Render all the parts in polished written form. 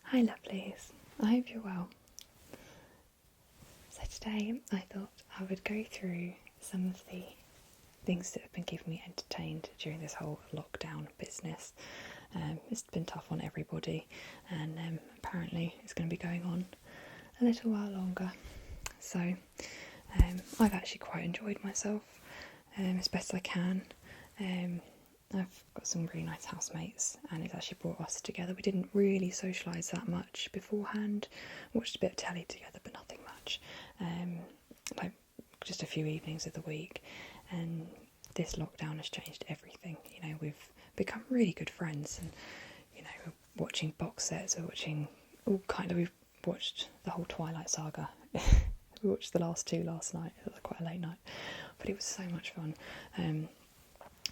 Hi lovelies, I hope you're well. So today I thought I would go through some of the things that have been keeping me entertained during this whole lockdown business. It's been tough on everybody, and apparently it's going to be going on a little while longer. So I've actually quite enjoyed myself as best I can. I've got some really nice housemates, and it's actually brought us together. We didn't really socialise that much beforehand. Watched a bit of telly together, but nothing much. Like just a few evenings of the week. And this lockdown has changed everything. You know, we've become really good friends, and you know, we're watching box sets. We're watching all kind of. We've watched the whole Twilight saga. We watched the last two last night. It was quite a late night, but it was so much fun.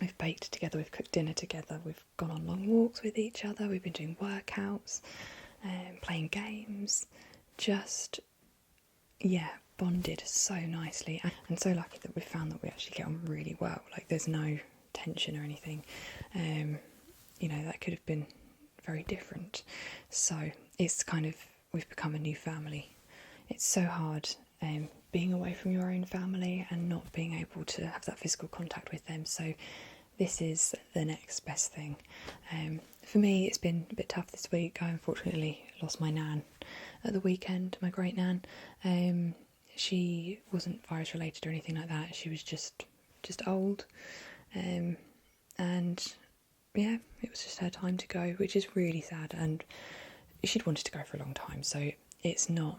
We've baked together, we've cooked dinner together, we've gone on long walks with each other, we've been doing workouts, playing games, just, bonded so nicely, and so lucky that we found that we actually get on really well. Like, there's no tension or anything. You know, that could have been very different. So it's kind of, we've become a new family. It's so hard being away from your own family and not being able to have that physical contact with them. So this is the next best thing. For me, it's been a bit tough this week. I unfortunately lost my nan at the weekend, my great nan. She wasn't virus related or anything like that. She was just old. And yeah, it was just her time to go, which is really sad. And she'd wanted to go for a long time, so it's not.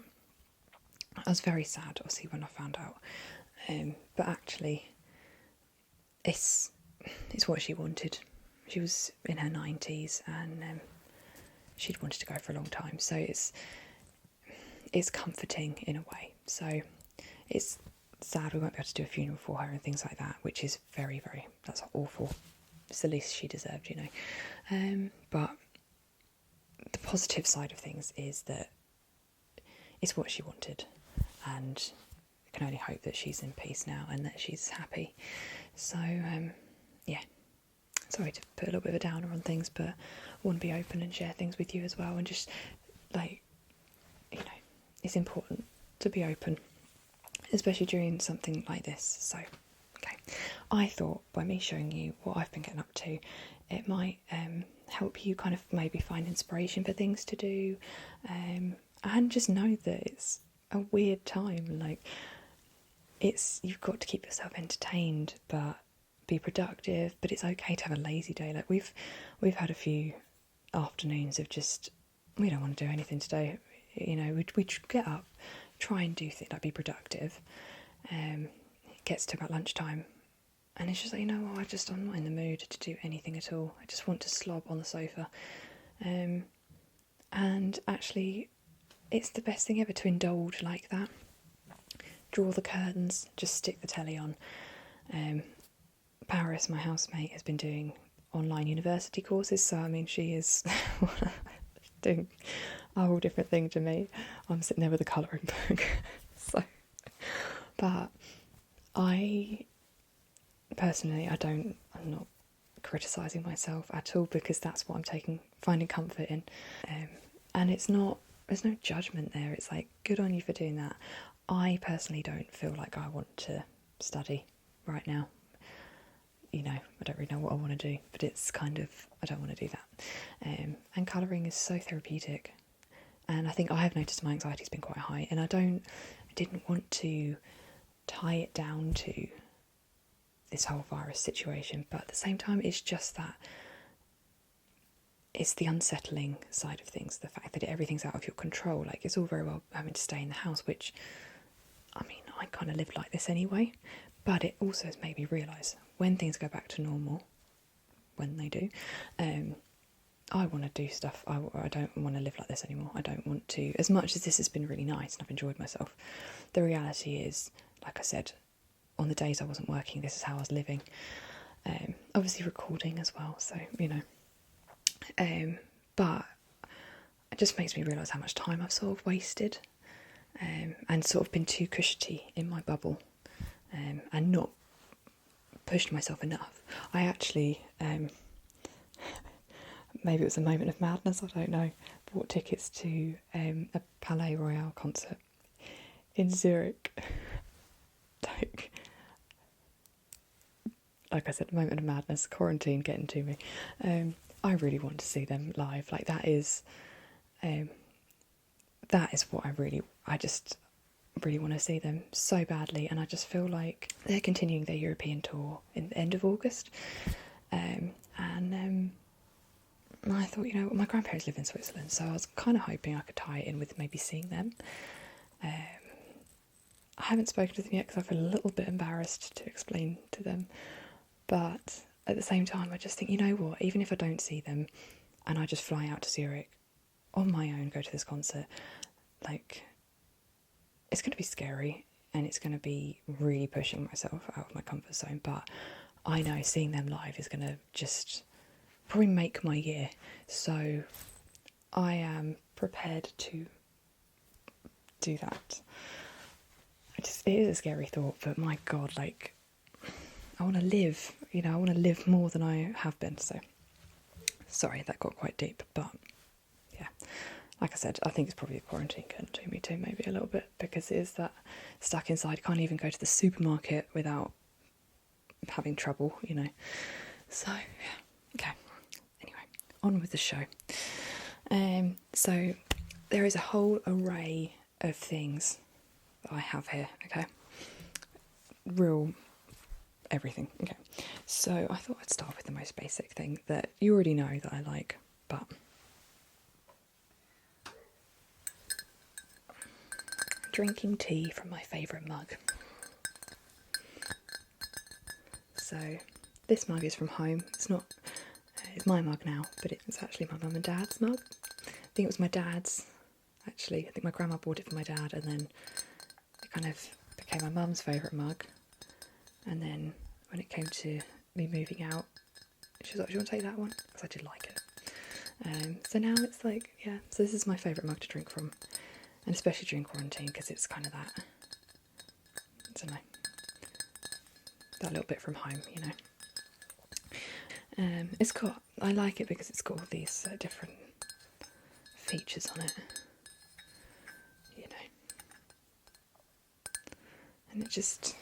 I was very sad, obviously, when I found out. But actually, it's what she wanted. She was in her 90s, and she'd wanted to go for a long time. So it's comforting in a way. So it's sad we won't be able to do a funeral for her and things like that, which is very, very, that's awful. It's the least she deserved, you know. But the positive side of things is that it's what she wanted, and I can only hope that she's in peace now and that she's happy. So yeah, sorry to put a little bit of a downer on things, but I want to be open and share things with you as well, and just, like, you know, it's important to be open, especially during something like this. So okay, I thought by me showing you what I've been getting up to, it might help you kind of maybe find inspiration for things to do, and just know that it's a weird time. Like, you've got to keep yourself entertained but be productive, but it's okay to have a lazy day. Like, we've had a few afternoons of just, we don't want to do anything today, you know. We get up, try and do things, like be productive. It gets to about lunchtime, and it's just like, you know what, I'm not in the mood to do anything at all. I just want to slob on the sofa. And actually, it's the best thing ever to indulge like that. Draw the curtains, just stick the telly on. Paris, my housemate, has been doing online university courses, so I mean, she is doing a whole different thing to me. I'm sitting there with a colouring book. So, but I personally, I'm not criticising myself at all, because that's what I'm finding comfort in. And there's no judgment there. It's like, good on you for doing that. I personally don't feel like I want to study right now. You know, I don't really know what I want to do, but it's kind of, I don't want to do that. And colouring is so therapeutic. And I think I have noticed my anxiety's been quite high, and I didn't want to tie it down to this whole virus situation, but at the same time, it's just that it's the unsettling side of things, the fact that everything's out of your control. Like, it's all very well having to stay in the house, which, I mean, I kind of lived like this anyway, but it also has made me realise when things go back to normal, when they do, I want to do stuff. I don't want to live like this anymore. I don't want to, as much as this has been really nice and I've enjoyed myself, the reality is, like I said, on the days I wasn't working, this is how I was living. Obviously recording as well, so, you know. But it just makes me realise how much time I've sort of wasted, and sort of been too cushy in my bubble, and not pushed myself enough. I actually maybe it was a moment of madness, I don't know, bought tickets to a Palais Royal concert in Zurich. Like I said, a moment of madness, quarantine getting to me. I really want to see them live. Like that is what I just really want to see them so badly. And I just feel like they're continuing their European tour in the end of August. I thought, you know, my grandparents live in Switzerland, so I was kind of hoping I could tie it in with maybe seeing them. I haven't spoken to them yet because I feel a little bit embarrassed to explain to them. But at the same time, I just think, you know what, even if I don't see them and I just fly out to Zurich on my own, go to this concert, like, it's going to be scary and it's going to be really pushing myself out of my comfort zone. But I know seeing them live is going to just probably make my year. So I am prepared to do that. It is a scary thought, but my God, like, I want to live, you know, I want to live more than I have been. So, sorry, that got quite deep, but yeah, like I said, I think it's probably the quarantine getting to me too, maybe a little bit, because it is that stuck inside, can't even go to the supermarket without having trouble, you know. So, yeah, okay. Anyway, on with the show. So, there is a whole array of things that I have here, okay? Real everything, okay? So, I thought I'd start with the most basic thing that you already know that I like, but drinking tea from my favourite mug. So this mug is from home. It's my mug now, but it's actually my mum and dad's mug. I think it was my dad's, actually. I think my grandma bought it for my dad, and then it kind of became my mum's favourite mug. And then when it came to me moving out, she was like, do you want to take that one? Because I did like it. So now it's like, yeah, so this is my favourite mug to drink from. And especially during quarantine, because it's kind of that, I don't know, that little bit from home, you know. I like it because it's got all these different features on it, you know. And it's just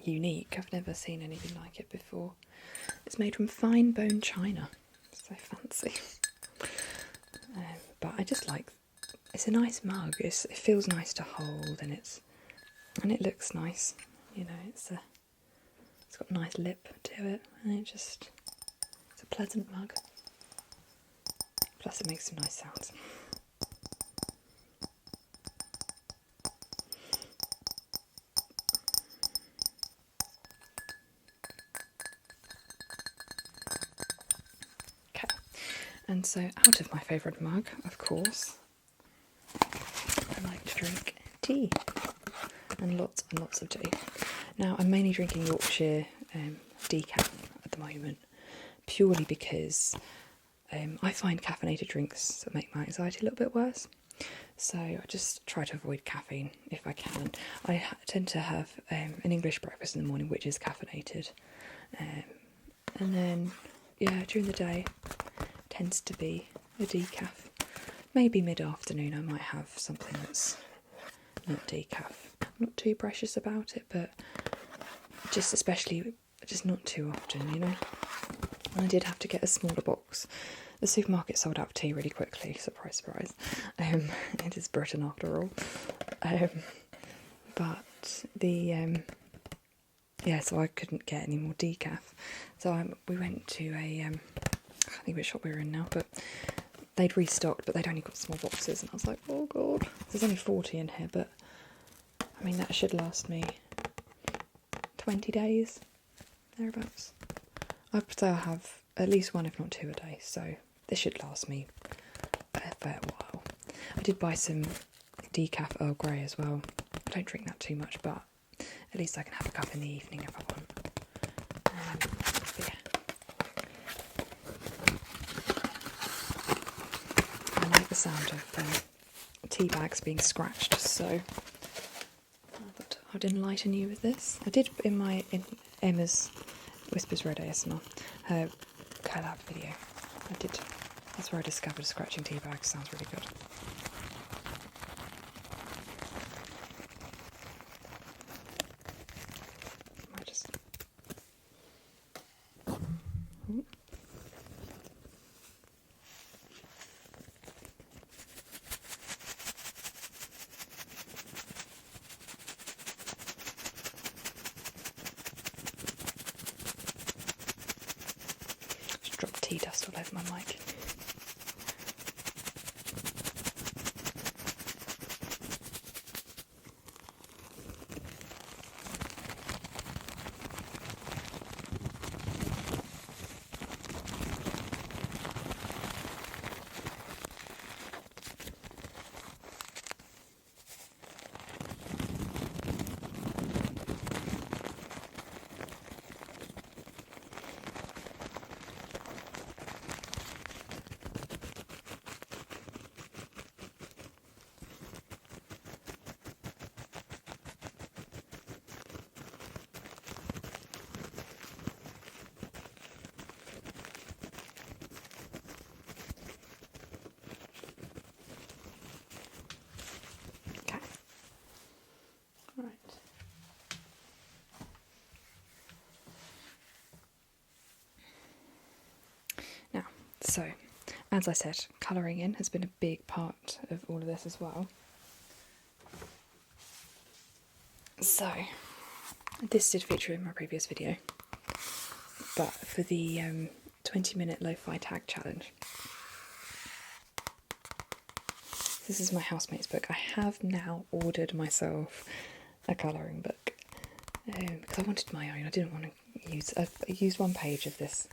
unique. I've never seen anything like it before. It's made from fine bone china. So fancy. But I just like, it's a nice mug. It feels nice to hold, and it looks nice. You know, it's got a nice lip to it, and it's a pleasant mug. Plus, it makes some nice sounds. And so, out of my favourite mug, of course, I like to drink tea, and lots of tea. Now, I'm mainly drinking Yorkshire decaf at the moment, purely because I find caffeinated drinks that make my anxiety a little bit worse. So I just try to avoid caffeine if I can. I tend to have an English breakfast in the morning, which is caffeinated, and then, yeah, during the day, tends to be a decaf. Maybe mid-afternoon I might have something that's not decaf. Not too precious about it, but just not too often, you know. And I did have to get a smaller box. The supermarket sold out of tea really quickly, surprise, surprise. It is Britain after all. But so I couldn't get any more decaf. So we went to I can't think which shop we were in now, but they'd restocked, but they'd only got small boxes, and I was like, oh God, there's only 40 in here, but I mean, that should last me 20 days, thereabouts. I'd say I have at least one, if not two, a day, so this should last me a fair while. I did buy some decaf Earl Grey as well. I don't drink that too much, but at least I can have a cup in the evening if I want. But yeah. I like the sound of tea bags being scratched, so I thought I'd enlighten you with this. I did in Emma's Whispers Red ASMR, her collab video. That's where I discovered scratching tea bags. Sounds really good. I just... Ooh. Just dropped tea dust all over my mic. Right. Now, so, as I said, colouring in has been a big part of all of this as well. So, this did feature in my previous video, but for the 20-minute lo-fi tag challenge, this is my housemate's book. I have now ordered myself a colouring book because I wanted my own. I didn't want to use... I used one page of this,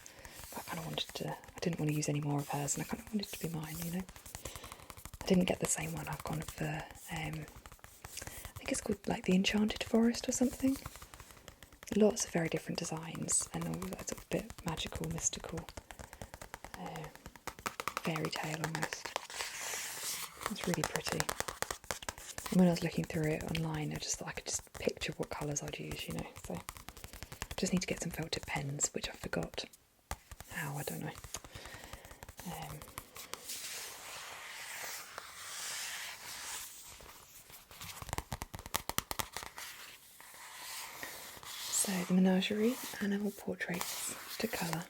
but I kind of wanted to... I didn't want to use any more of hers, and I kind of wanted it to be mine, you know. I didn't get the same one. I've gone for... I think it's called like the Enchanted Forest or something. Lots of very different designs and all that sort of bit magical, mystical, fairy tale almost. It's really pretty. And when I was looking through it online, I just thought I could just picture what colours I'd use, you know. So I just need to get some felt tip pens, which I forgot how, I don't know. So the Menagerie Animal Portraits to colour.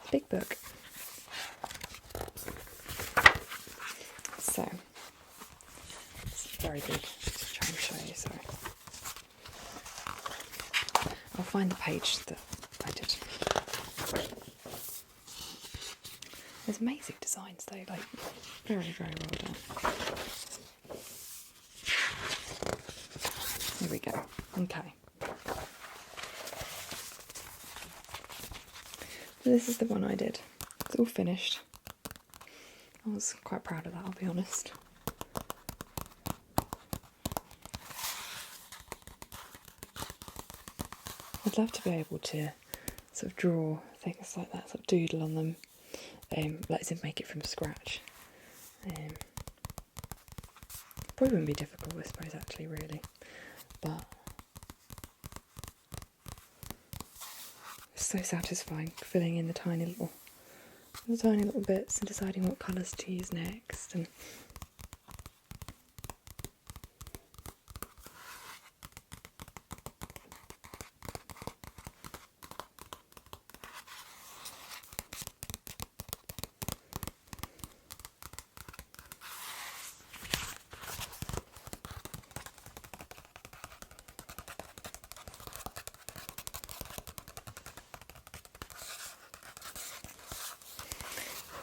Big book. So it's very big. Just try and show you. Sorry, I'll find the page that I did. There's amazing designs though, like very, very well done. Here we go. Okay. So this is the one I did. It's all finished. I was quite proud of that, I'll be honest. I'd love to be able to sort of draw things like that, sort of doodle on them. Let's make it from scratch. Probably wouldn't be difficult, I suppose, actually, really. But it's so satisfying filling in the tiny little bits and deciding what colours to use next. And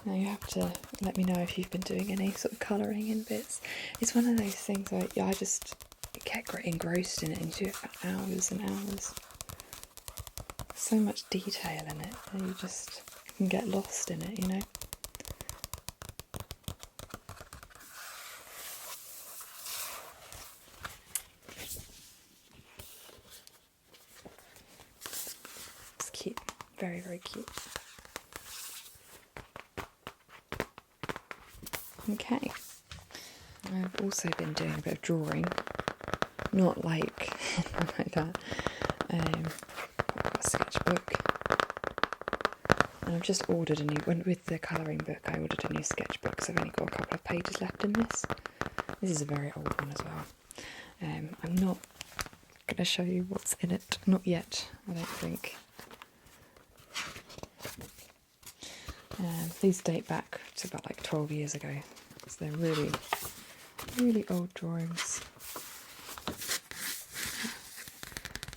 now you have to let me know if you've been doing any sort of colouring in bits. It's one of those things where I just get engrossed in it and do it for hours and hours. So much detail in it that you just can get lost in it, you know. It's cute, very, very cute. Okay. I've also been doing a bit of drawing. Not like, not like that. I've got a sketchbook. And I've just ordered a new one with the colouring book. I ordered a new sketchbook, so I've only got a couple of pages left in this. This is a very old one as well. I'm not going to show you what's in it. Not yet, I don't think. These date back to about like 12 years ago. So they're really, really old drawings.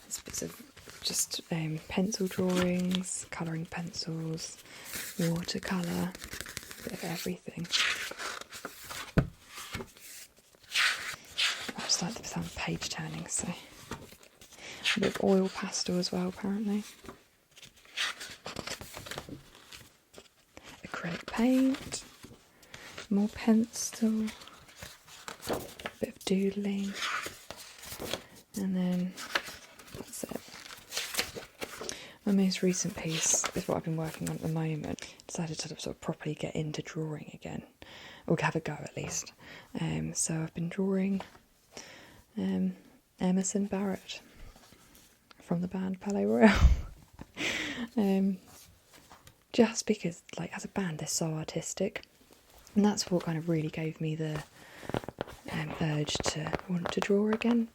There's bits of just pencil drawings, colouring pencils, watercolour, a bit of everything. I just like the sound of page turning, so a bit of oil pastel as well, apparently. Acrylic paint, more pencil, a bit of doodling, and then that's it. My most recent piece is what I've been working on at the moment. Decided to sort of properly get into drawing again, or have a go at least. So I've been drawing Emerson Barrett from the band Palais Royal. Just because, like, as a band, they're so artistic, and that's what kind of really gave me the urge to want to draw again.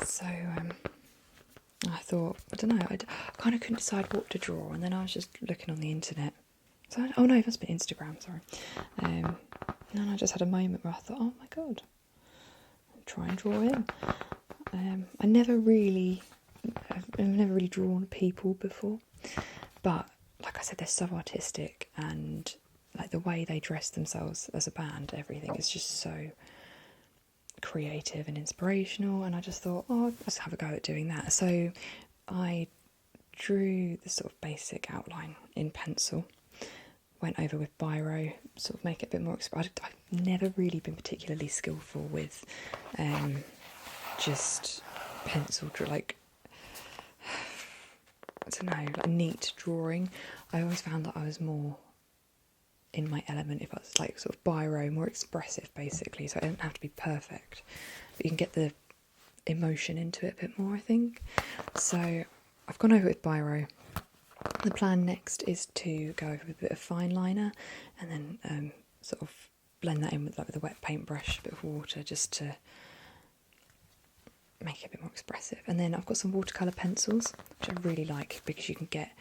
So I thought, I don't know, I kind of couldn't decide what to draw, and then I was just looking on the internet. So, oh no, it must be Instagram, sorry. And then I just had a moment where I thought, oh my god, I'll try and draw in. I've never really drawn people before, but like I said, they're so artistic, and like the way they dress themselves as a band, everything is just so creative and inspirational, and I just thought, oh, let's have a go at doing that. So I drew the sort of basic outline in pencil, went over with biro, sort of make it a bit more expressive. I've never really been particularly skillful with just pencil like, I don't know, like neat drawing. I always found that I was more in my element if I was like sort of biro, more expressive basically, so I don't have to be perfect, but you can get the emotion into it a bit more, I think. So I've gone over with biro. The plan next is to go over with a bit of fine liner, and then sort of blend that in with, like, with a wet paintbrush, a bit of water, just to make it a bit more expressive. And then I've got some watercolour pencils, which I really like because you can get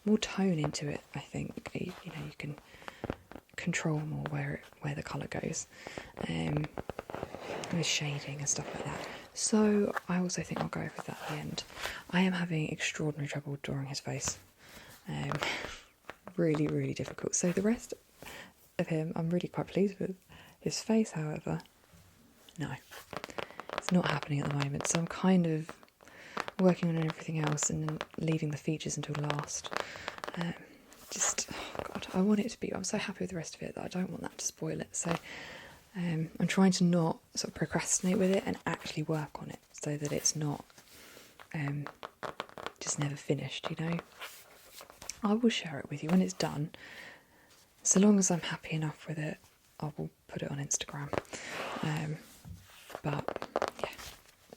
more tone into it, I think. You know, you can control more where the colour goes, with shading and stuff like that. So I also think I'll go over that at the end. I am having extraordinary trouble drawing his face. Really, really difficult. So the rest of him I'm really quite pleased with. His face, however, no, it's not happening at the moment. So I'm kind of working on everything else and then leaving the features until last. Just, oh God, I want it to be, I'm so happy with the rest of it that I don't want that to spoil it. So I'm trying to not sort of procrastinate with it and actually work on it so that it's not just never finished, you know. I will share it with you when it's done. So long as I'm happy enough with it, I will put it on Instagram. But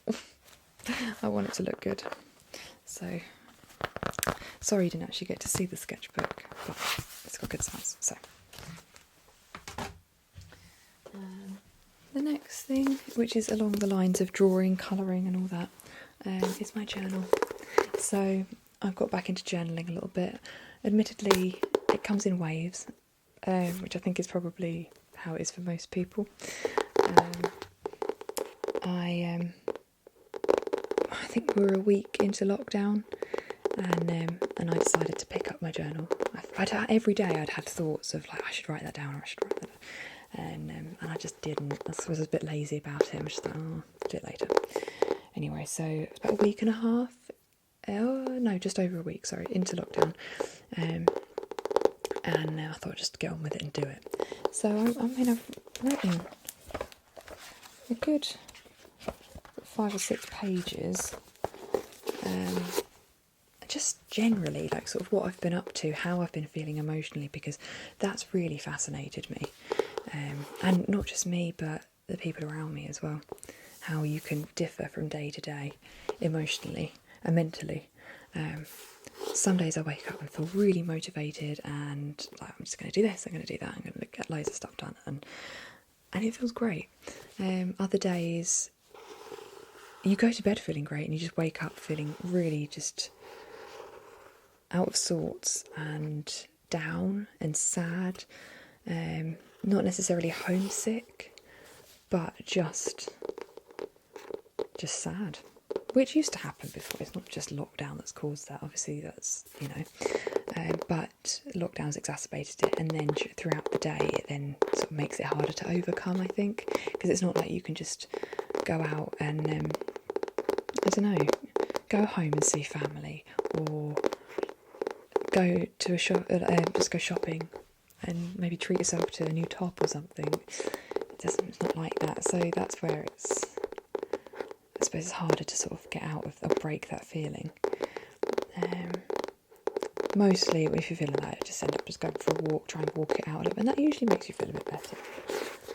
yeah, I want it to look good. So sorry you didn't actually get to see the sketchbook, but it's got good sounds. So the next thing, which is along the lines of drawing, colouring and all that, is my journal. So I've got back into journaling a little bit. Admittedly, it comes in waves, which I think is probably how it is for most people. I think we were a week into lockdown, and I decided to pick up my journal. Every day I'd had thoughts of like, I should write that down, or I should write that down, and I just didn't. I was a bit lazy about it. I was just like, oh, I'll do it later. Anyway, so it's about a week and a half. No, just over a week, sorry, into lockdown. And I thought I'd just get on with it and do it. So I've written a good 5 or 6 pages, just generally like sort of what I've been up to, how I've been feeling emotionally, because that's really fascinated me. and not just me, but the people around me as well. How you can differ from day to day, emotionally and mentally. Some days I wake up and feel really motivated, and like, I'm just going to do this, I'm going to do that, I'm going to get loads of stuff done, and it feels great. Other days you go to bed feeling great and you just wake up feeling really just out of sorts and down and sad. Not necessarily homesick, but just sad, which used to happen before. It's not just lockdown that's caused that, obviously that's, but lockdown's exacerbated it, and then throughout the day it then sort of makes it harder to overcome, I think, because it's not like you can just go out and I don't know, go home and see family, or go to a shop, just go shopping and maybe treat yourself to a new top or something. It's not like that, so that's where it's, I suppose it's harder to sort of get out of or break that feeling. Mostly if you're feeling that, just end up just going for a walk, try and walk it out a little bit, and that usually makes you feel a bit better.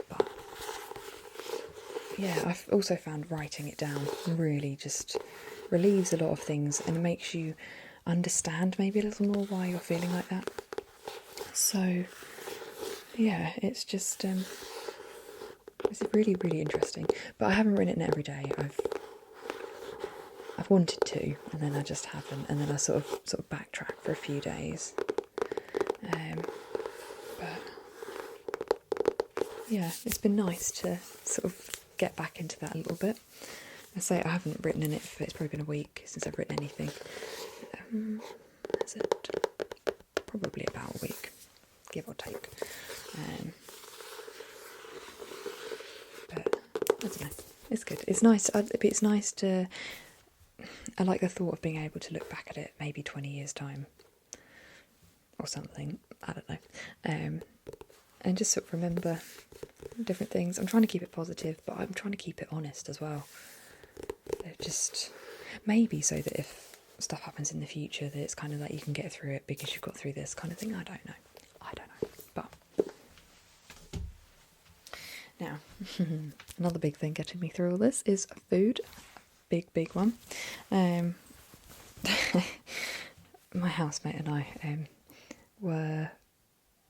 But yeah, I've also found writing it down really just relieves a lot of things, and it makes you understand maybe a little more why you're feeling like that. So yeah, it's just it's really, really interesting. But I haven't written it every day. I've wanted to, and then I just haven't, and then I sort of backtrack for a few days. But yeah, it's been nice to sort of get back into that a little bit. I say I haven't written in it for, it's probably been a week since I've written anything. Is it? Probably about a week, give or take. But I don't know, it's good. It's nice. It's nice to. I like the thought of being able to look back at it maybe 20 years' time or something. I don't know. And just sort of remember different things. I'm trying to keep it positive, but I'm trying to keep it honest as well. Just maybe so that if stuff happens in the future, that it's kind of like you can get through it because you've got through this kind of thing. I don't know. But now, another big thing getting me through all this is food. Big one. My housemate and I were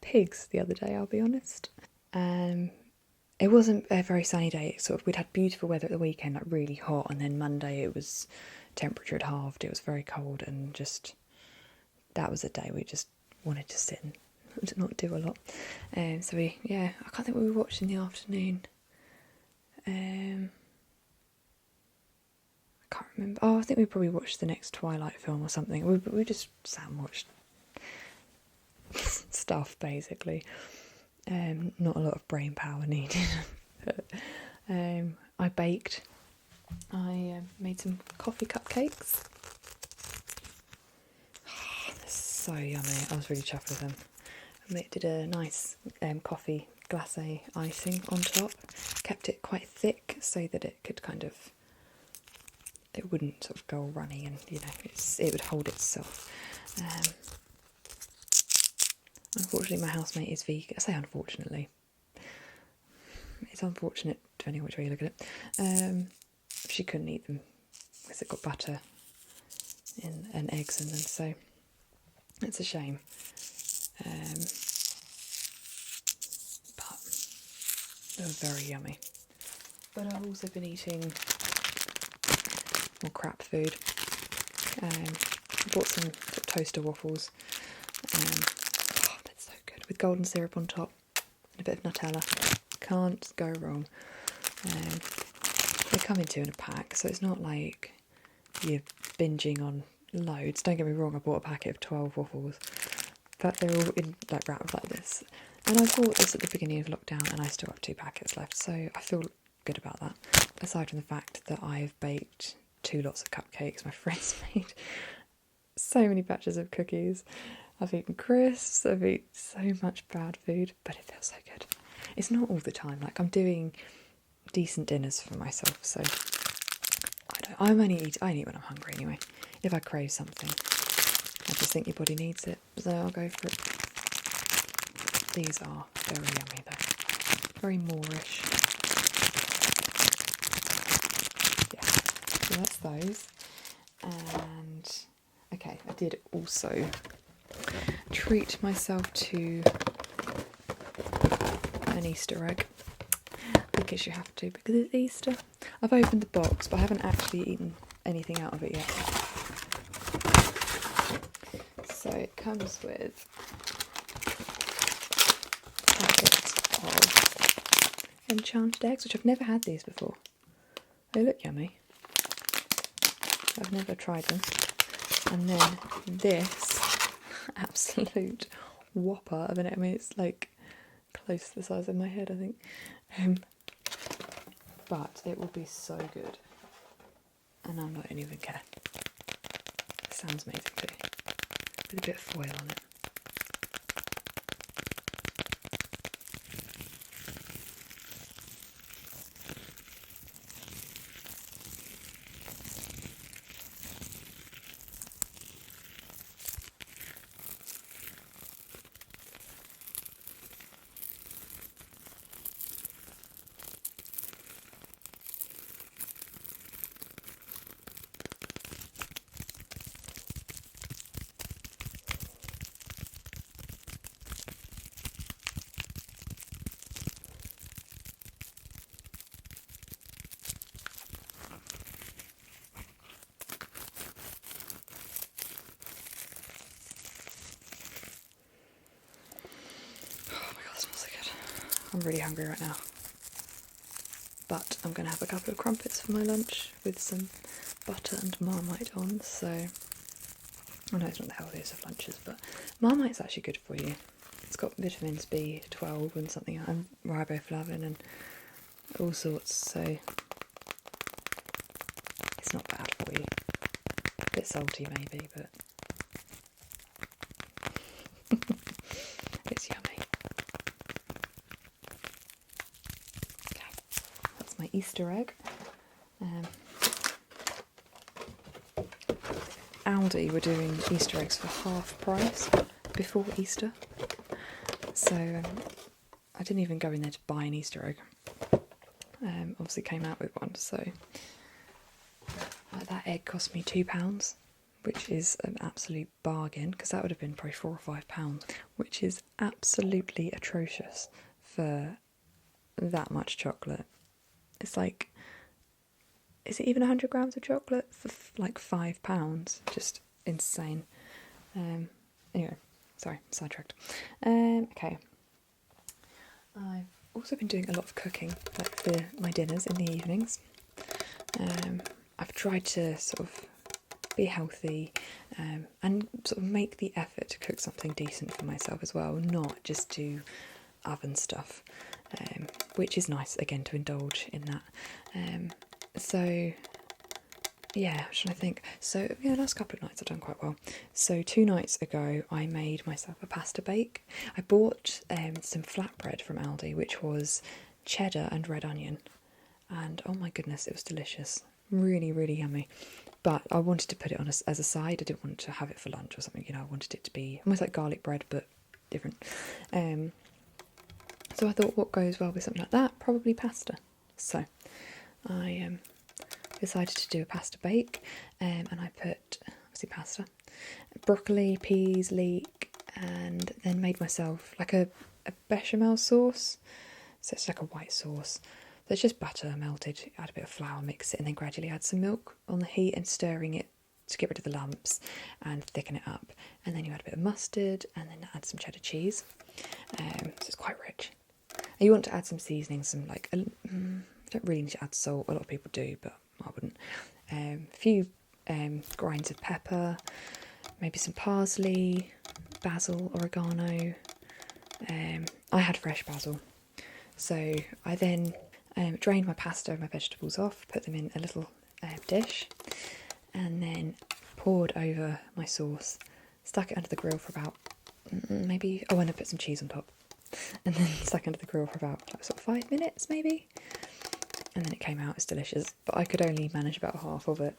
pigs the other day, I'll be honest. It wasn't a very sunny day. We'd had beautiful weather at the weekend, like really hot, and then Monday it was temperature had halved. It was very cold, and just that was a day we just wanted to sit and not do a lot. So I can't think what we watched in the afternoon. I can't remember. Oh, I think we probably watched the next Twilight film or something. We just sat and watched stuff, basically. Not a lot of brain power needed. I baked. I made some coffee cupcakes. Oh, they're so yummy. I was really chuffed with them. I did a nice coffee glacé icing on top. Kept it quite thick so that it could it wouldn't sort of go all runny, and it would hold itself. Unfortunately, my housemate is vegan. I say unfortunately. It's unfortunate depending on which way you look at it. She couldn't eat them because it got butter and eggs in them, so it's a shame. But they were very yummy. But I've also been eating more crap food. I bought some toaster waffles. That's so good, with golden syrup on top and a bit of Nutella. Can't go wrong. They come in 2 in a pack, so it's not like you're binging on loads. Don't get me wrong, I bought a packet of 12 waffles, but they're all in wrapped like this. And I bought this at the beginning of lockdown, and I still have 2 packets left, so I feel good about that. Aside from the fact that I've baked 2 lots of cupcakes, my friends made so many batches of cookies. I've eaten crisps, I've eaten so much bad food, but it feels so good. It's not all the time, like I'm doing decent dinners for myself, so I only eat when I'm hungry anyway. If I crave something, I just think your body needs it, so I'll go for it. These are very yummy though. very Moorish. Yeah, so that's those. And okay, I did also treat myself to an Easter egg. I guess you have to because it's Easter. I've opened the box, but I haven't actually eaten anything out of it yet. So it comes with a packet of enchanted eggs, which I've never had these before. They look yummy. I've never tried them. And then this absolute whopper of an egg. I mean, it's like close to the size of my head, I think. But it will be so good. And I'm not even care. It sounds amazing too. With a bit of foil on it. I'm really hungry right now. But I'm going to have a couple of crumpets for my lunch with some butter and Marmite on, so... I know it's not the healthiest of lunches, but Marmite's actually good for you. It's got vitamins B12 and something, and riboflavin and all sorts, so it's not bad for you. A bit salty maybe, but it's yummy. That's my Easter egg. Aldi were doing Easter eggs for half price before Easter, so I didn't even go in there to buy an Easter egg. Obviously came out with one, so that egg cost me £2, which is an absolute bargain, because that would have been probably £4 or £5, which is absolutely atrocious for that much chocolate. It's like, is it even 100 grams of chocolate for like £5? Just insane. Anyway, sorry, sidetracked. Okay. I've also been doing a lot of cooking, like for my dinners in the evenings. I've tried to sort of be healthy and sort of make the effort to cook something decent for myself as well, not just do oven stuff, which is nice, again, to indulge in that. So, yeah, should I think? So, yeah, last couple of nights I've done quite well. So 2 nights ago I made myself a pasta bake. I bought some flatbread from Aldi, which was cheddar and red onion. And oh my goodness, it was delicious. Really, really yummy. But I wanted to put it on as a side. I didn't want to have it for lunch or something, you know, I wanted it to be almost like garlic bread, but different. So I thought, what goes well with something like that? Probably pasta. So I decided to do a pasta bake, and I put, obviously pasta, broccoli, peas, leek, and then made myself like a bechamel sauce. So it's like a white sauce. So it's just butter melted, add a bit of flour, mix it, and then gradually add some milk on the heat and stirring it to get rid of the lumps and thicken it up. And then you add a bit of mustard and then add some cheddar cheese. So it's quite rich. And you want to add some seasoning, some like, don't really need to add salt, a lot of people do, but I wouldn't. A few grinds of pepper, maybe some parsley, basil, oregano. I had fresh basil. So I then drained my pasta and my vegetables off, put them in a little dish, and then poured over my sauce, stuck it under the grill for about maybe, and I put some cheese on top, and then stuck it under the grill for about like, sort of 5 minutes maybe, and then it came out. It's delicious, but I could only manage about half of it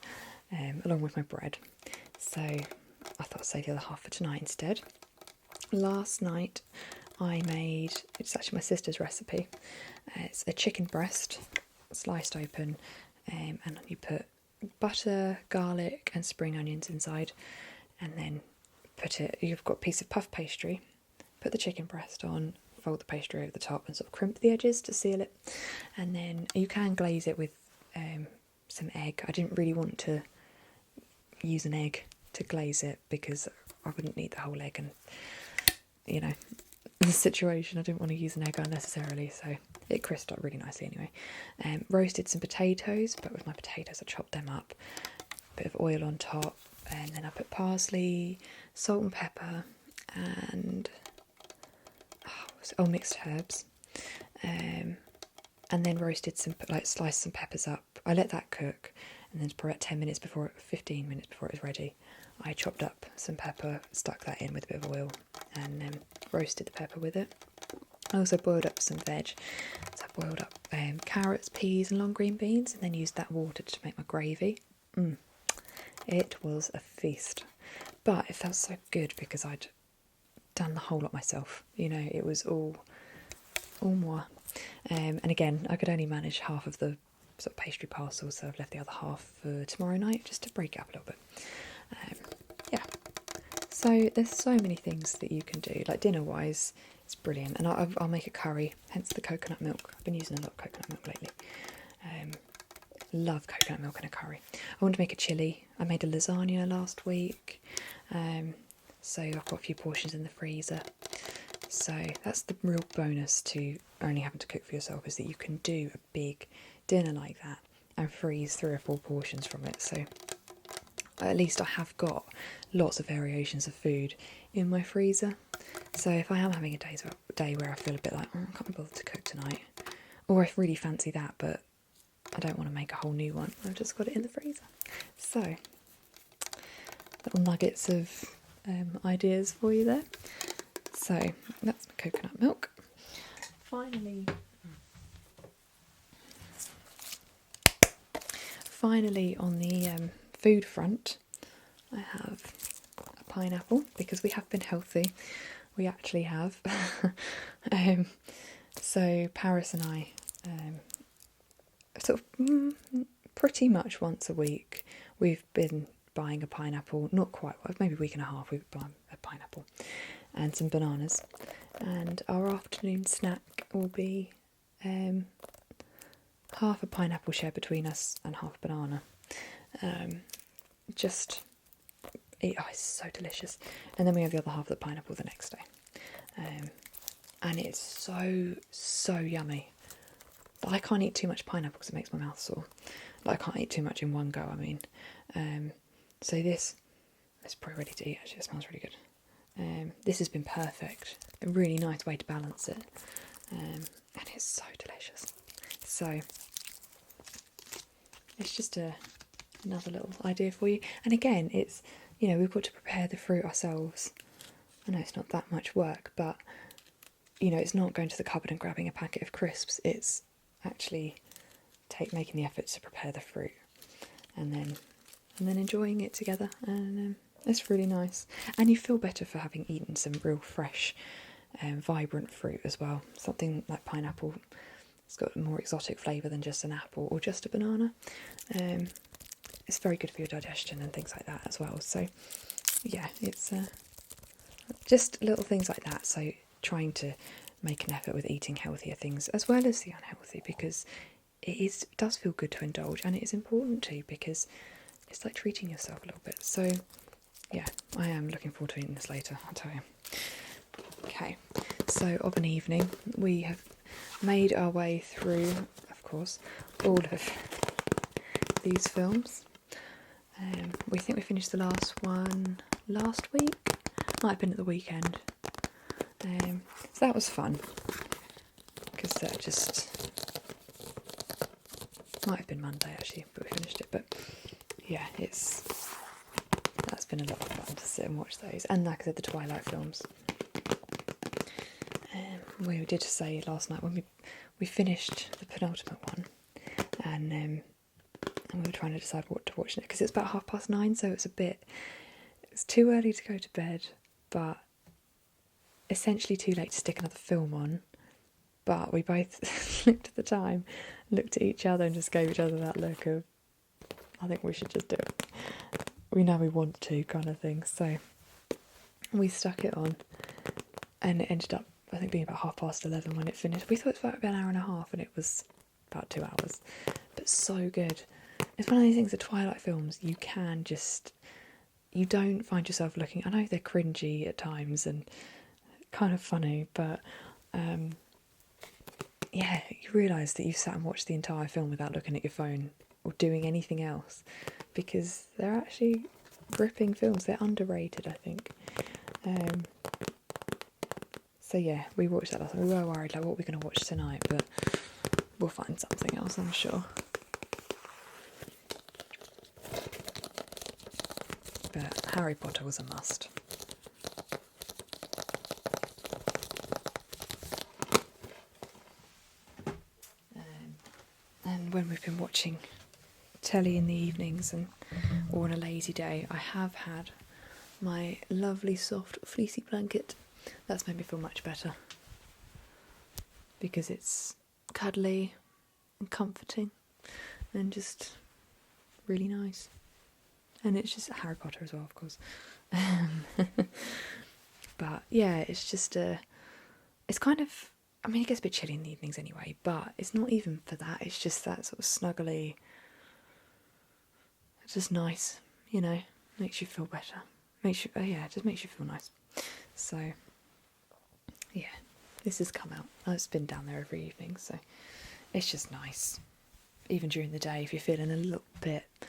along with my bread, so I thought I'd save the other half for tonight instead. Last night it's actually my sister's recipe. It's a chicken breast sliced open, and you put butter, garlic and spring onions inside, and then you've got a piece of puff pastry, put the chicken breast on, fold the pastry over the top and sort of crimp the edges to seal it, and then you can glaze it with some egg. I didn't really want to use an egg to glaze it because I wouldn't need the whole egg, and you know, the situation, I didn't want to use an egg unnecessarily, so it crisped up really nicely anyway. Roasted some potatoes, but with my potatoes I chopped them up, bit of oil on top, and then I put parsley, salt and pepper, and mixed herbs, and then roasted sliced some peppers up. I let that cook, and then probably about 15 minutes before it was ready, I chopped up some pepper, stuck that in with a bit of oil, and roasted the pepper with it. I also boiled up some veg, so I boiled up carrots, peas and long green beans, and then used that water to make my gravy. It was a feast, but it felt so good because I'd done the whole lot myself. You know, it was all moi. And again, I could only manage half of the sort of pastry parcel, so I've left the other half for tomorrow night just to break it up a little bit. Yeah, so there's so many things that you can do. Like dinner wise, it's brilliant, and I'll make a curry, hence the coconut milk. I've been using a lot of coconut milk lately. Love coconut milk in a curry. I want to make a chilli. I made a lasagna last week, so I've got a few portions in the freezer. So that's the real bonus to only having to cook for yourself, is that you can do a big dinner like that and freeze 3 or 4 portions from it. So at least I have got lots of variations of food in my freezer. So if I am having a day where I feel a bit like, I can't be bothered to cook tonight, or I really fancy that but I don't want to make a whole new one, I've just got it in the freezer. So little nuggets of ideas for you there. So that's my coconut milk. Finally on the food front, I have a pineapple, because we have been healthy. We actually have. So Paris and I sort of pretty much once a week we've been buying a pineapple. Not quite, maybe a week and a half we've bought a pineapple and some bananas, and our afternoon snack will be half a pineapple shared between us and half a banana. It's so delicious. And then we have the other half of the pineapple the next day, and it's so yummy. But I can't eat too much pineapple because it makes my mouth sore. Like, I can't eat too much in one go, I mean. So this is probably ready to eat, actually. It smells really good. This has been perfect. A really nice way to balance it. And it's so delicious. So it's just another little idea for you. And again, it's, you know, we've got to prepare the fruit ourselves. I know it's not that much work, but, you know, it's not going to the cupboard and grabbing a packet of crisps. It's actually making the effort to prepare the fruit, and then enjoying it together, and it's really nice. And you feel better for having eaten some real fresh, vibrant fruit as well. Something like pineapple, it's got a more exotic flavour than just an apple or just a banana. It's very good for your digestion and things like that as well. So yeah, it's just little things like that. So trying to make an effort with eating healthier things as well as the unhealthy, because it does feel good to indulge, and it is important too, because it's like treating yourself a little bit. So yeah, I am looking forward to eating this later, I'll tell you. Okay, so of an evening we have made our way through, of course, all of these films. We think we finished the last one last week, might have been at the weekend. So that was fun, because that just might have been Monday actually, but we finished it. But yeah, that's been a lot of fun to sit and watch those. And like I said, the Twilight films. We did say last night when we finished the penultimate one, and we were trying to decide what to watch next, because it's about 9:30, so it's too early to go to bed, but essentially too late to stick another film on, but we both looked at the time, looked at each other and just gave each other that look of, I think we should just do it. We know we want to kind of thing. So we stuck it on and it ended up, I think, being about 11:30 when it finished. We thought it was about an hour and a half and it was about 2 hours. But so good. It's one of these things, the Twilight films, you don't find yourself looking, I know they're cringy at times and kind of funny, but yeah, you realise that you've sat and watched the entire film without looking at your phone or doing anything else, because they're actually gripping films. They're underrated, I think. So yeah, we watched that last night. We were worried, like, what we're going to watch tonight, but we'll find something else, I'm sure. But Harry Potter was a must. And when we've been watching telly in the evenings or on a lazy day, I have had my lovely soft fleecy blanket. That's made me feel much better because it's cuddly and comforting and just really nice. And it's just Harry Potter as well, of course. But yeah, it's just it's kind of, I mean, it gets a bit chilly in the evenings anyway, but it's not even for that. It's just that sort of snuggly, it's just nice, you know, makes you feel better. Makes you, yeah, it just makes you feel nice. So, yeah, this has come out. It's been down there every evening, so it's just nice. Even during the day, if you're feeling a little bit, I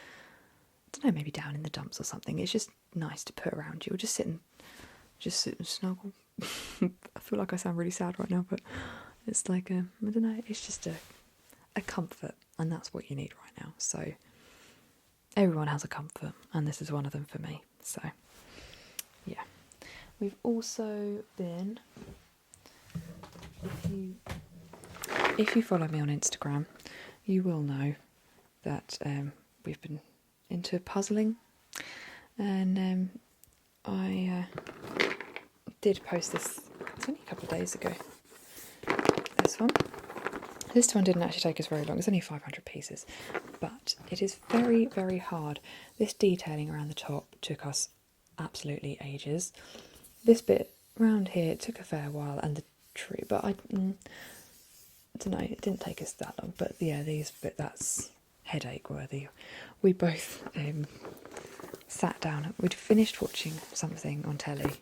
don't know, maybe down in the dumps or something, it's just nice to put around you, or just sit and snuggle. I feel like I sound really sad right now, but it's like I don't know, it's just a comfort, and that's what you need right now. So everyone has a comfort, and this is one of them for me. So yeah, we've also been, if you follow me on Instagram, you will know that we've been into puzzling, and I did post this, it's only a couple of days ago, this one. This one didn't actually take us very long, it's only 500 pieces, but it is very, very hard. This detailing around the top took us absolutely ages. This bit around here, it took a fair while, and the tree, but I don't know, it didn't take us that long, but yeah, that's headache worthy. We both sat down, we'd finished watching something on telly,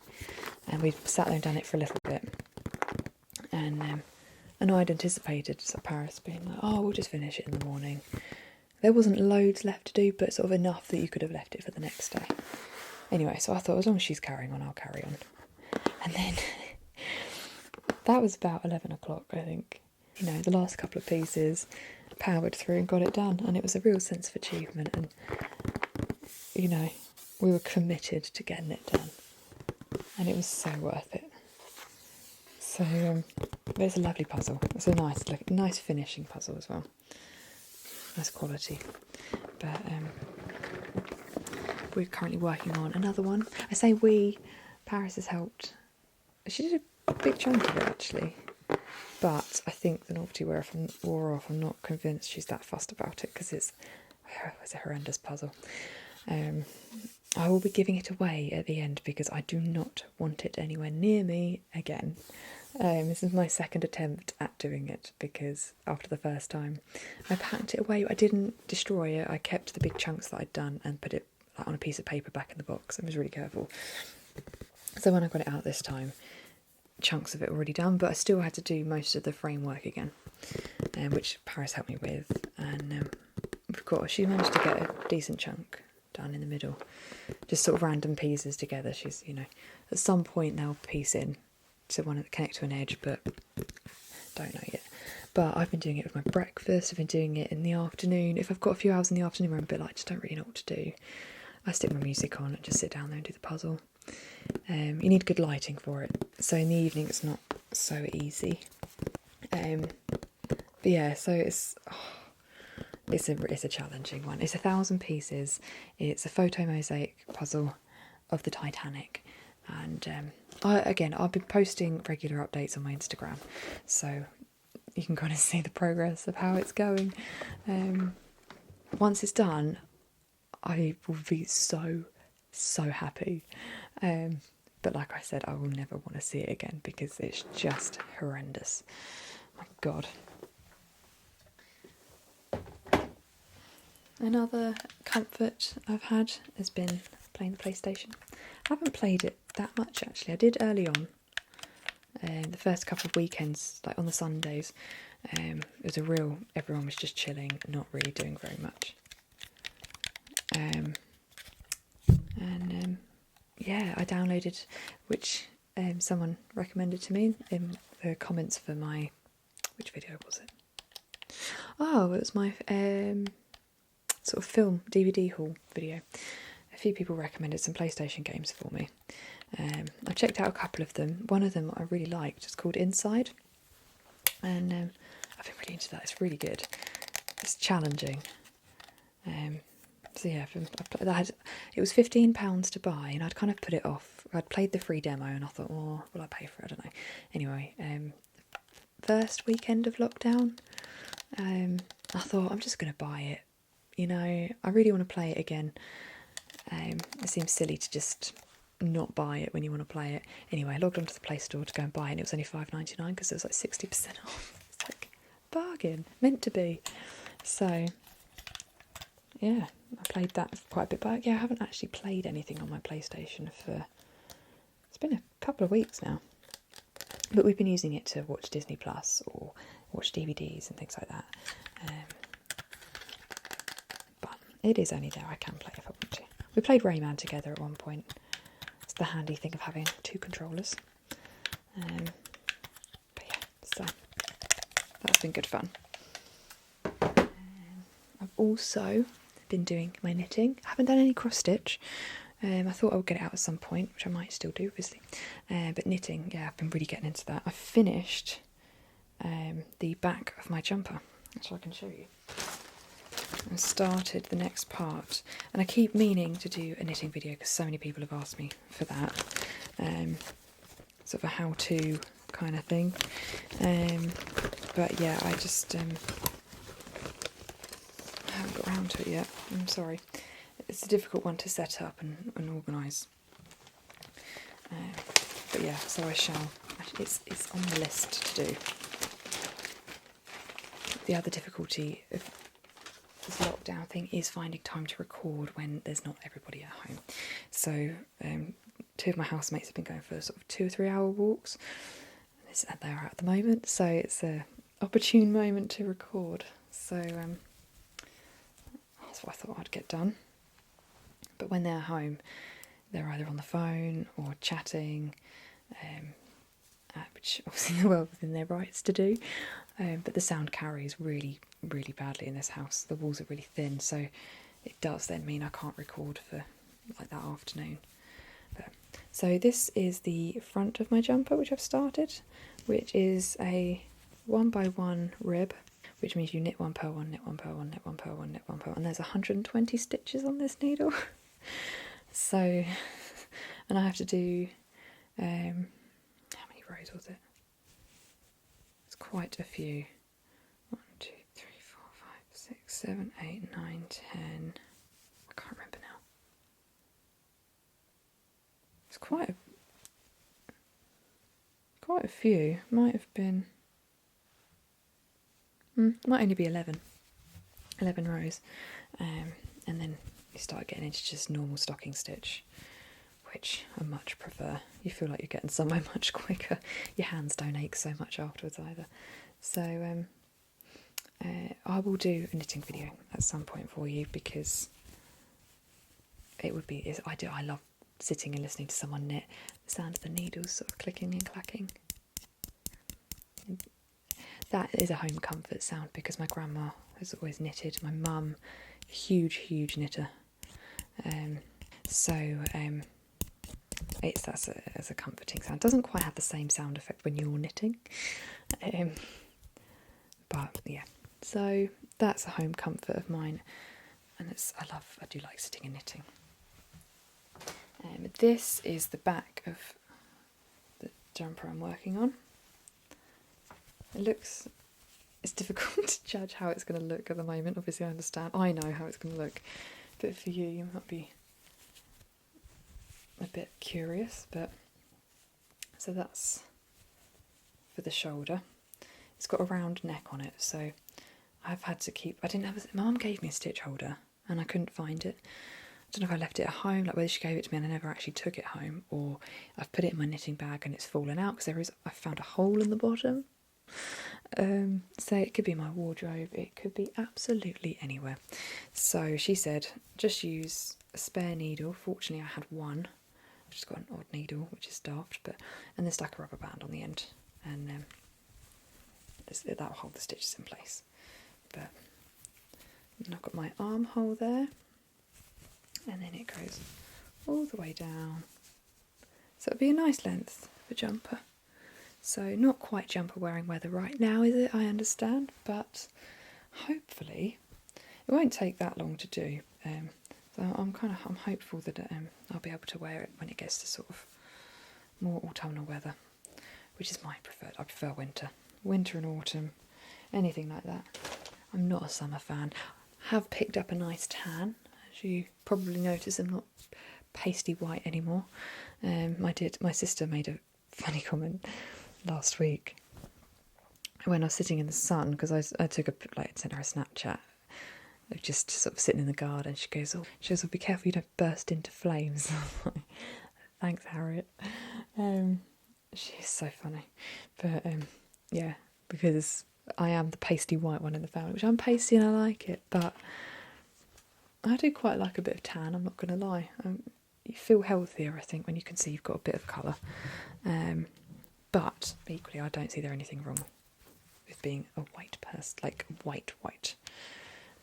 and we'd sat there and done it for a little bit, and I'd anticipated Paris being like, oh, we'll just finish it in the morning. There wasn't loads left to do, but sort of enough that you could have left it for the next day. Anyway, so I thought, as long as she's carrying on, I'll carry on. And then that was about 11 o'clock, I think. You know, the last couple of pieces, powered through and got it done, and it was a real sense of achievement, and you know, we were committed to getting it done, and it was so worth it. So it's a lovely puzzle. It's a nice finishing puzzle as well. Nice quality. But we're currently working on another one. I say we, Paris has helped. She did a big chunk of it actually. But I think the novelty wore off. I'm not convinced she's that fussed about it because it's a horrendous puzzle. I will be giving it away at the end because I do not want it anywhere near me again. This is my second attempt at doing it because after the first time I packed it away. I didn't destroy it. I kept the big chunks that I'd done and put it on a piece of paper back in the box. I was really careful. So when I got it out this time, chunks of it already done, but I still had to do most of the framework again, which Paris helped me with, and she managed to get a decent chunk done in the middle, just sort of random pieces together. She's, you know, at some point they'll piece in to connect to an edge, but don't know yet. But I've been doing it with my breakfast, I've been doing it in the afternoon. If I've got a few hours in the afternoon where I'm a bit like, just don't really know what to do, I stick my music on and just sit down there and do the puzzle. You need good lighting for it, so in the evening it's not so easy. But yeah, so it's a challenging one. It's 1,000 pieces. It's a photo mosaic puzzle of the Titanic, and I've been posting regular updates on my Instagram, so you can kind of see the progress of how it's going. Once it's done, I will be so happy. But like I said, I will never want to see it again because it's just horrendous. My God. Another comfort I've had has been playing the PlayStation. I haven't played it that much actually. I did early on, the first couple of weekends, like on the Sundays. It was everyone was just chilling, not really doing very much. Yeah, I downloaded, which someone recommended to me in the comments for which video was it? Oh, it was my sort of film DVD haul video. A few people recommended some PlayStation games for me. I checked out a couple of them. One of them I really liked. It's called Inside, and I've been really into that. It's really good. It's challenging. So yeah, it was £15 to buy, and I'd kind of put it off. I'd played the free demo, and I thought, oh, will I pay for it? I don't know. Anyway, first weekend of lockdown, I thought I'm just going to buy it. You know, I really want to play it again. It seems silly to just not buy it when you want to play it. Anyway, I logged onto the Play Store to go and buy it, and it was only £5.99 because it was like 60% off. It's like bargain, meant to be. So yeah, I played that for quite a bit, but yeah, I haven't actually played anything on my PlayStation it's been a couple of weeks now. But we've been using it to watch Disney Plus or watch DVDs and things like that. But it is only there. I can play if I want to. We played Rayman together at one point. It's the handy thing of having 2 controllers. But yeah, so that's been good fun. I've also been doing my knitting. I haven't done any cross stitch. I thought I would get it out at some point, which I might still do, obviously. But knitting, yeah, I've been really getting into that. I finished the back of my jumper, so I can show you. I started the next part, and I keep meaning to do a knitting video because so many people have asked me for that. Sort of a how-to kind of thing. But yeah, I just haven't got around to it yet. I'm sorry. It's a difficult one to set up and organise. But yeah, so I shall. It's on the list to do. The other difficulty of this lockdown thing is finding time to record when there's not everybody at home. So 2 of my housemates have been going for sort of 2 or 3 hour walks. They are at the moment, so it's a opportune moment to record. So that's what I thought I'd get done. But when they're home, they're either on the phone or chatting, which obviously they're well within their rights to do. But the sound carries really, really badly in this house. The walls are really thin, so it does then mean I can't record for like that afternoon. So this is the front of my jumper, which I've started, which is a 1x1 rib, which means you knit 1 purl 1, knit 1 purl 1, knit 1 purl 1, knit 1 purl, and there's 120 stitches on this needle. So, and I have to do, how many rows was it? It's quite a few. 1, 2, 3, 4, 5, 6, 7, 8, 9, 10. I can't remember now. It's quite a few. Might have been, might only be 11 rows. And then you start getting into just normal stocking stitch, which I much prefer. You feel like you're getting somewhere much quicker. Your hands don't ache so much afterwards either. So I will do a knitting video at some point for you because it would be. I love sitting and listening to someone knit. The sound of the needles sort of clicking and clacking. That is a home comfort sound because my grandma has always knitted. My mum, huge knitter. That's a comforting sound. It doesn't quite have the same sound effect when you're knitting. But yeah, so that's a home comfort of mine, and I do like sitting and knitting. This is the back of jumper I'm working on. It's difficult to judge how it's going to look at the moment. Obviously I understand, I know how it's going to look, but for you, you might be a bit curious. But so that's for the shoulder. It's got a round neck on it, so I've had to keep, Mum gave me a stitch holder and I couldn't find it. I don't know if I left it at home, like whether she gave it to me and I never actually took it home, or I've put it in my knitting bag and it's fallen out because I found a hole in the bottom. So it could be my wardrobe, it could be absolutely anywhere. So she said just use a spare needle. Fortunately I had one. I've just got an odd needle, which is daft, and there's like a rubber band on the end, and that'll hold the stitches in place. But and I've got my armhole there, and then it goes all the way down. So it'll be a nice length for jumper. So not quite jumper wearing weather right now, is it? I understand, but hopefully it won't take that long to do. So I'm hopeful that I'll be able to wear it when it gets to sort of more autumnal weather, which is my preferred. I prefer winter and autumn, anything like that. I'm not a summer fan. I have picked up a nice tan, as you probably notice. I'm not pasty white anymore. My sister made a funny comment last week when I was sitting in the sun, because I sent her a Snapchat of just sort of sitting in the garden. She goes, be careful you don't burst into flames. Thanks, Harriet. She's so funny. But yeah, because I am the pasty white one in the family, which I'm pasty and I like it, but I do quite like a bit of tan, I'm not going to lie. You feel healthier, I think, when you can see you've got a bit of colour. But equally, I don't see there anything wrong with being a white person, like white.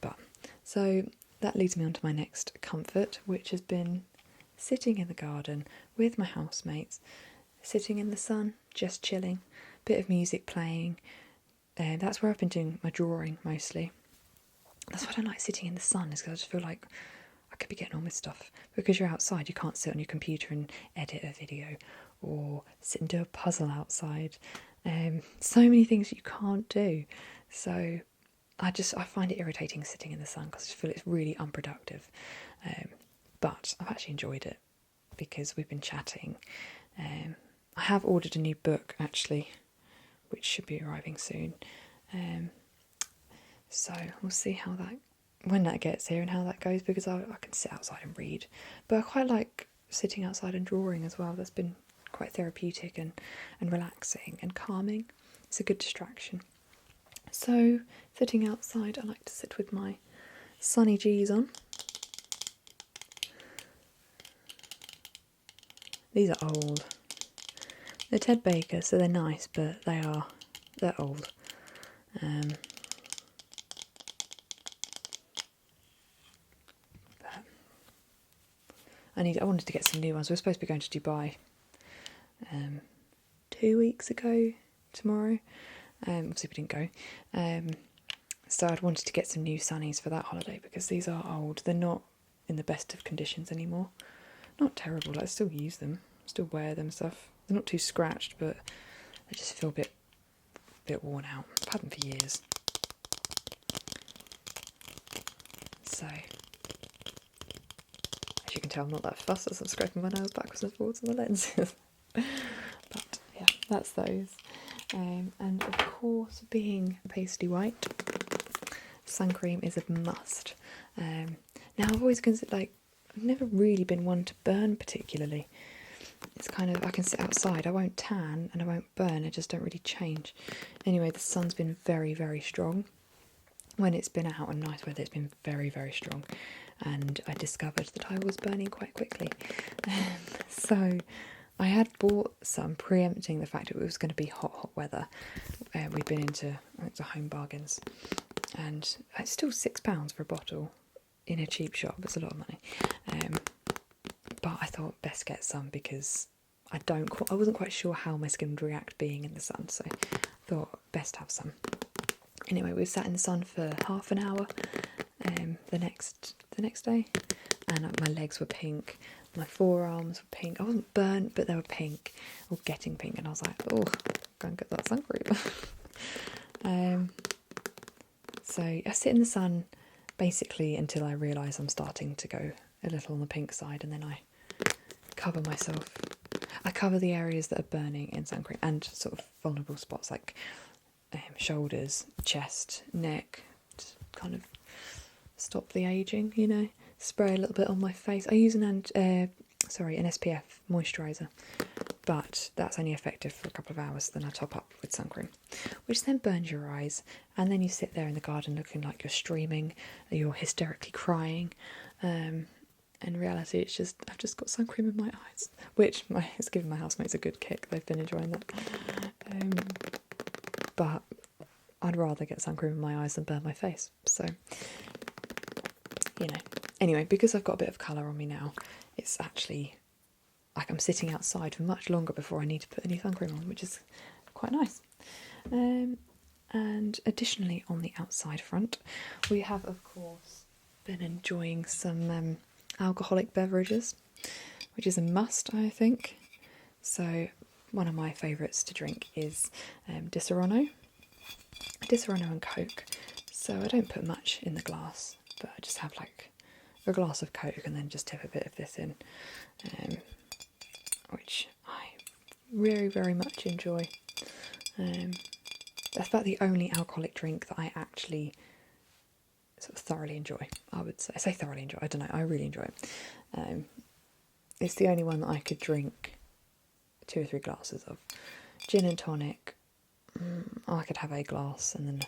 But so that leads me on to my next comfort, which has been sitting in the garden with my housemates, sitting in the sun, just chilling, bit of music playing. That's where I've been doing my drawing mostly. That's why I don't like sitting in the sun, is because I just feel like I could be getting on with stuff. Because you're outside, you can't sit on your computer and edit a video or sit and do a puzzle outside. So many things you can't do. So I find it irritating sitting in the sun because I just feel it's really unproductive. But I've actually enjoyed it because we've been chatting. I have ordered a new book actually, which should be arriving soon. So we'll see when that gets here and how that goes, because I can sit outside and read. But I quite like sitting outside and drawing as well. That's been quite therapeutic and relaxing and calming. It's a good distraction. So sitting outside, I like to sit with my Sunny G's on. These are old. They're Ted Baker, so they're nice, but they're old. I wanted to get some new ones. We're supposed to be going to Dubai 2 weeks ago tomorrow. Obviously we didn't go. So I'd wanted to get some new sunnies for that holiday because these are old. They're not in the best of conditions anymore. Not terrible, I still use them, still wear them and stuff. They're not too scratched, but they just feel a bit worn out. I've had them for years. So as you can tell, I'm not that fussed as I'm scraping my nails backwards and forwards on the lenses. But yeah, that's those. And of course, being pasty white, sun cream is a must. Now I've always considered, I've never really been one to burn particularly. It's kind of, I can sit outside, I won't tan and I won't burn, I just don't really change. Anyway, the sun's been very, very strong. When it's been out and nice weather, it's been very, very strong. And I discovered that I was burning quite quickly. So I had bought some, preempting the fact that it was going to be hot weather. We've been into Home Bargains, and it's still £6 for a bottle in a cheap shop. It's a lot of money. But I thought best get some because I wasn't quite sure how my skin would react being in the sun, so I thought best have some. Anyway, we've sat in the sun for half an hour the next day, and my legs were pink, my forearms were pink. I wasn't burnt, but they were pink, or getting pink, and I was like, oh, go and get that sun cream. So I sit in the sun basically until I realise I'm starting to go a little on the pink side, and then I cover myself. I cover the areas that are burning in sun cream and sort of vulnerable spots like shoulders, chest, neck, to kind of stop the ageing, you know. Spray a little bit on my face. I use an SPF moisturiser, but that's only effective for a couple of hours. Then I top up with sun cream, which then burns your eyes, and then you sit there in the garden looking like you're streaming, you're hysterically crying. In reality, it's just I've just got sun cream in my eyes, which it's given my housemates a good kick. They've been enjoying that. But I'd rather get sun cream in my eyes than burn my face. So, you know. Anyway, because I've got a bit of colour on me now, it's actually like I'm sitting outside for much longer before I need to put any sun cream on, which is quite nice. And additionally, on the outside front, we have, of course, been enjoying some alcoholic beverages, which is a must, I think. So one of my favourites to drink is Disaronno and Coke. So I don't put much in the glass, but I just have like a glass of Coke and then just tip a bit of this in, which I very, very much enjoy. That's about the only alcoholic drink that I actually sort of thoroughly enjoy, I would say. I say thoroughly enjoy, I don't know, I really enjoy it. It's the only one that I could drink 2 or 3 glasses of. Gin and tonic, I could have a glass and then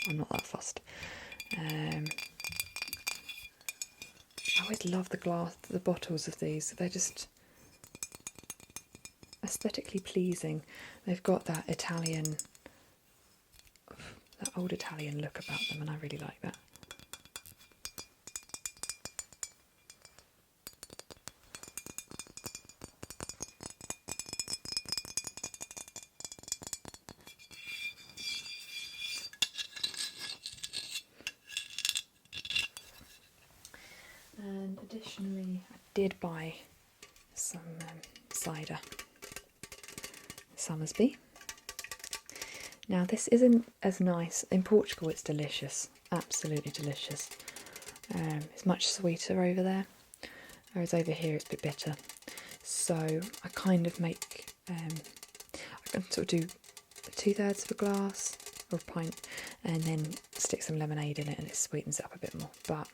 I'm not that fussed. I always love the bottles of these. They're just aesthetically pleasing. They've got that old Italian look about them, and I really like that. And additionally, I did buy some cider, Somersby. Now this isn't as nice. In Portugal it's delicious, absolutely delicious. It's much sweeter over there, whereas over here it's a bit bitter. So I kind of make, I can sort of do 2/3 of a glass or a pint and then stick some lemonade in it and it sweetens it up a bit more. But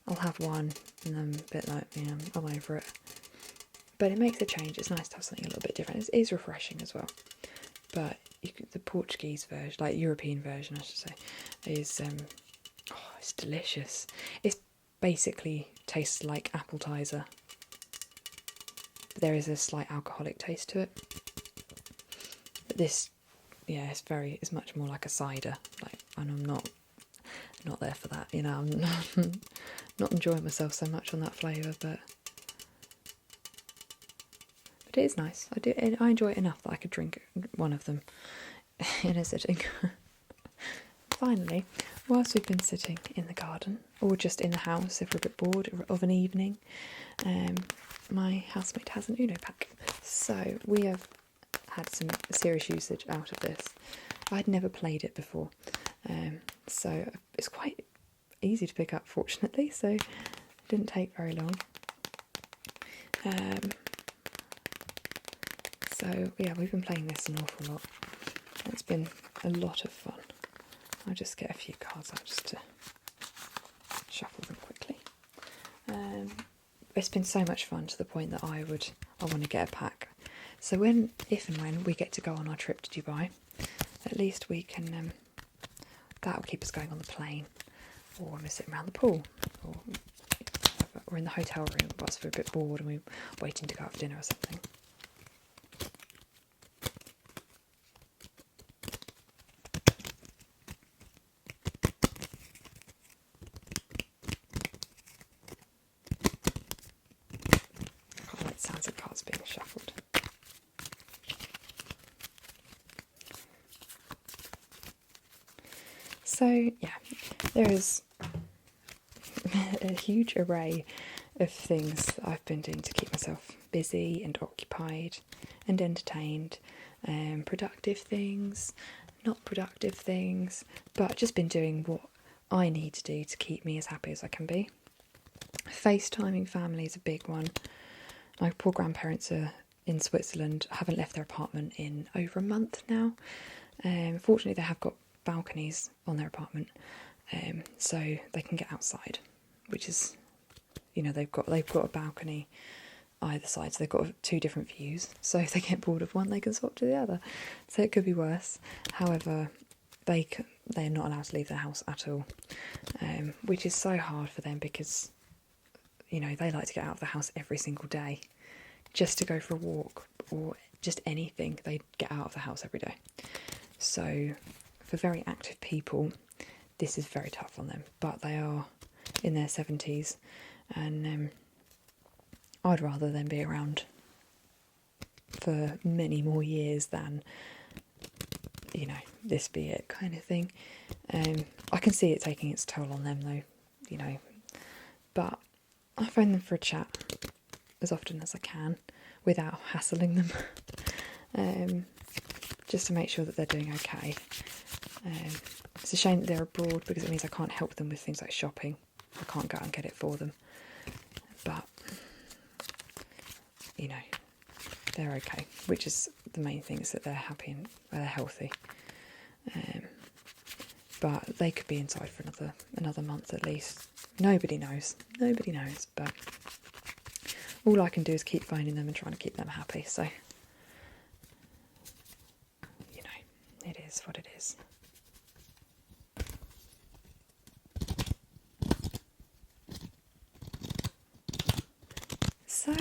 I'll have one and then a bit like, you know, I'm over it. But it makes a change. It's nice to have something a little bit different. It is refreshing as well. But the Portuguese version, like European version, I should say, is it's delicious. It basically tastes like apple tizer. There is a slight alcoholic taste to it. But this, yeah, it's much more like a cider. And I'm not there for that. You know, I'm not enjoying myself so much on that flavour, but it is nice. I enjoy it enough that I could drink one of them in a sitting. Finally, whilst we've been sitting in the garden, or just in the house if we're a bit bored of an evening, my housemate has an Uno pack. So we have had some serious usage out of this. I'd never played it before, so it's quite easy to pick up, fortunately, so it didn't take very long. So yeah, we've been playing this an awful lot. It's been a lot of fun. I'll just get a few cards out just to shuffle them quickly. It's been so much fun to the point that I want to get a pack. So if and when we get to go on our trip to Dubai, at least we can, that'll keep us going on the plane, or when we're sitting around the pool, or we're in the hotel room whilst we're a bit bored and we're waiting to go out for dinner or something. I like the sounds of cards being shuffled. So yeah, there is a huge array of things that I've been doing to keep myself busy and occupied and entertained. Productive things, not productive things, but just been doing what I need to do to keep me as happy as I can be. FaceTiming family is a big one. My poor grandparents are in Switzerland, haven't left their apartment in over a month now. Fortunately, they have got balconies on their apartment, so they can get outside, which is, they've got a balcony either side, so they've got two different views. So if they get bored of one, they can swap to the other. So it could be worse. However, they're not allowed to leave their house at all, which is so hard for them because, they like to get out of the house every single day just to go for a walk or just anything. They get out of the house every day. So for very active people, this is very tough on them, but they are in their 70s, and I'd rather them be around for many more years than, this be it kind of thing. I can see it taking its toll on them though, but I phone them for a chat as often as I can without hassling them, just to make sure that they're doing okay. It's a shame that they're abroad because it means I can't help them with things like shopping. I can't go out and get it for them, but they're okay, which is the main thing, is that they're happy and they're healthy. But they could be inside for another month at least. Nobody knows, but all I can do is keep phoning them and trying to keep them happy. So, it is what it is. So,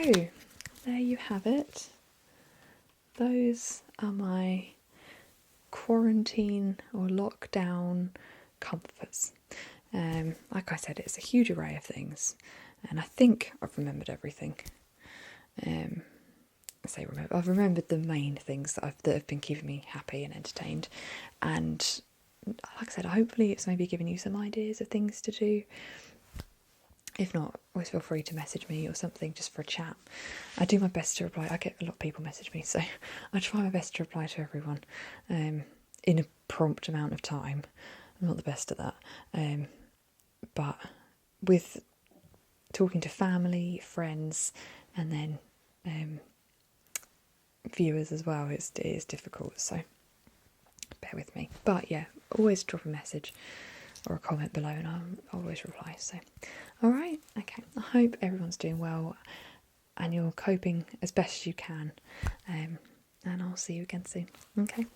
there you have it. Those are my quarantine or lockdown comforts. Like I said, it's a huge array of things, and I think I've remembered everything. I've remembered the main things that have been keeping me happy and entertained, and like I said, hopefully it's maybe giving you some ideas of things to do. If not, always feel free to message me or something just for a chat. I do my best to reply. I get a lot of people message me, so I try my best to reply to everyone in a prompt amount of time. I'm not the best at that, but with talking to family, friends, and then viewers as well, it is difficult, so bear with me. But yeah, always drop a message or a comment below and I'll always reply. So alright, okay, I hope everyone's doing well and you're coping as best as you can, and I'll see you again soon. Okay.